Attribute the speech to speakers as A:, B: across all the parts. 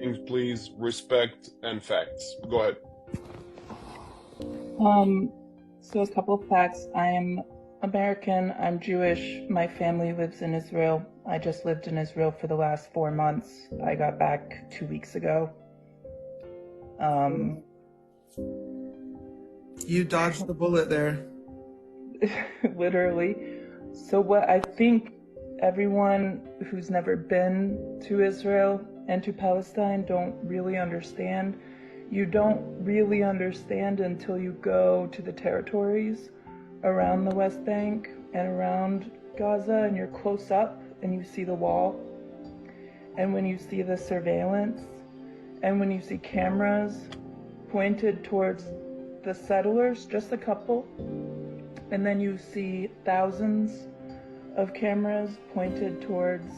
A: things, please. Respect and facts. Go ahead.
B: So a couple of facts. I am American, I'm Jewish, my family lives in Israel. I just lived in Israel for the last 4 months. I got back 2 weeks ago.
C: You dodged the bullet there.
B: Literally. So what I think everyone who's never been to Israel and to Palestine don't really understand. You don't really understand until you go to the territories around the West Bank and around Gaza, and you're close up and you see the wall, and when you see the surveillance, and when you see cameras pointed towards the settlers, just a couple, and then you see thousands of cameras pointed towards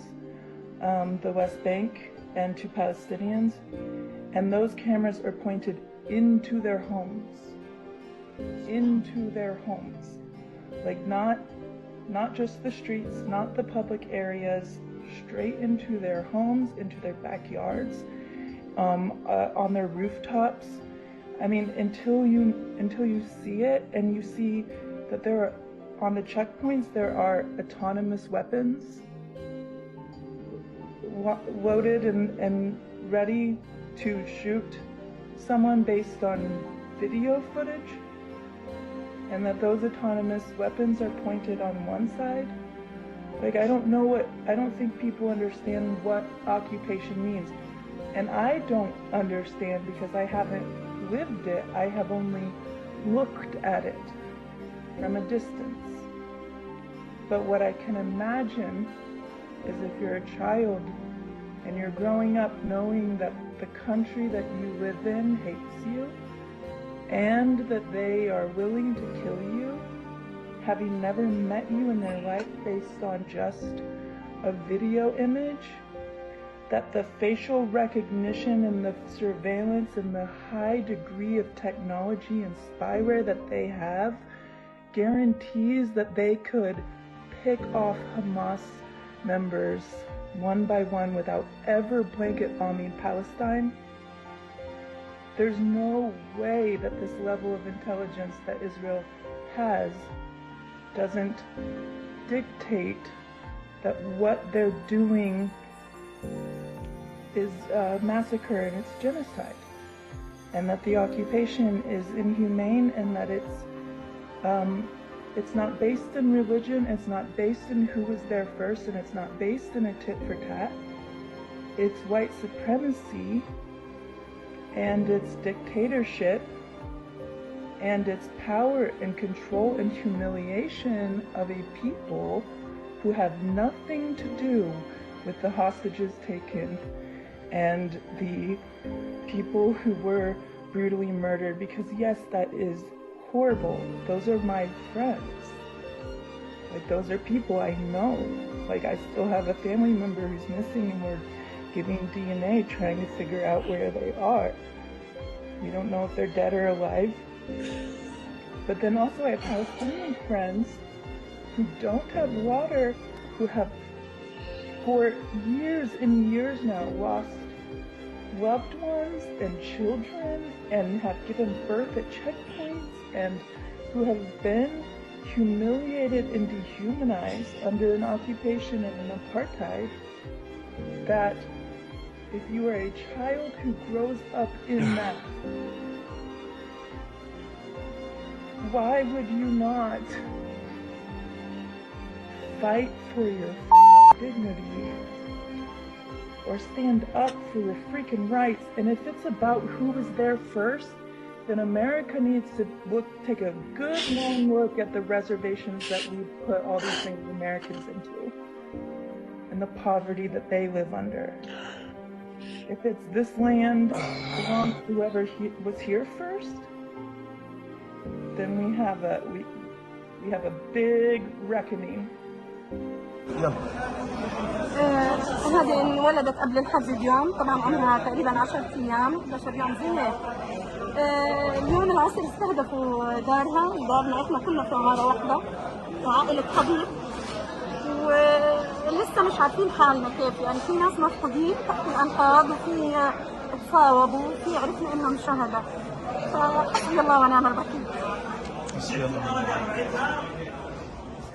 B: the West Bank and to Palestinians, and those cameras are pointed into their homes. Into their homes. Like not just the streets, not the public areas, straight into their homes, into their backyards, on their rooftops. I mean, until you see it, and you see that there are, on the checkpoints, there are autonomous weapons loaded and ready to shoot someone based on video footage, and that those autonomous weapons are pointed on one side. Like, I don't think people understand what occupation means. And I don't understand because I haven't lived it. I have only looked at it from a distance. But what I can imagine is if you're a child and you're growing up knowing that the country that you live in hates you, and that they are willing to kill you, having never met you in their life based on just a video image, that the facial recognition and the surveillance and the high degree of technology and spyware that they have guarantees that they could pick off Hamas members one by one without ever blanket bombing Palestine. There's no way that this level of intelligence that Israel has doesn't dictate that what they're doing is massacre and it's genocide, and that the occupation is inhumane, and that it's not based in religion, it's not based in who was there first, and it's not based in a tit for tat. It's white supremacy, and it's dictatorship, and it's power and control and humiliation of a people who have nothing to do with the hostages taken and the people who were brutally murdered. Because yes, that is horrible. Those are my friends. Like, those are people I know. Like, I still have a family member who's missing, and we're giving DNA trying to figure out where they are. We don't know if they're dead or alive. But then also I have Palestinian friends who don't have water, who have for years and years now lost loved ones and children, and have given birth at checkpoints, and who have been humiliated and dehumanized under an occupation and an apartheid, that if you are a child who grows up in that, why would you not fight for your dignity or stand up for your freaking rights? And if it's about who was there first, then America needs to take a good long look at the reservations that we put all these things Americans into, and the poverty that they live under. If it's this land belongs to whoever was here first, then we have a big reckoning.
D: هذه انولدت قبل الحج بيوم، طبعا عمرها تقريبا 10 ايام، 11 يوم زي هيك. اليوم العصر استهدفوا دارنا احنا كلنا في عماره واحده، وعائله حبيب، ولسه مش عارفين حالنا كيف. يعني في ناس مفقودين تحت الانقاض، وفي تصاوبوا، في عرفنا انهم شهداء. فحسبي الله ونعم الوكيل.
C: حسبي الله ونعم الوكيل.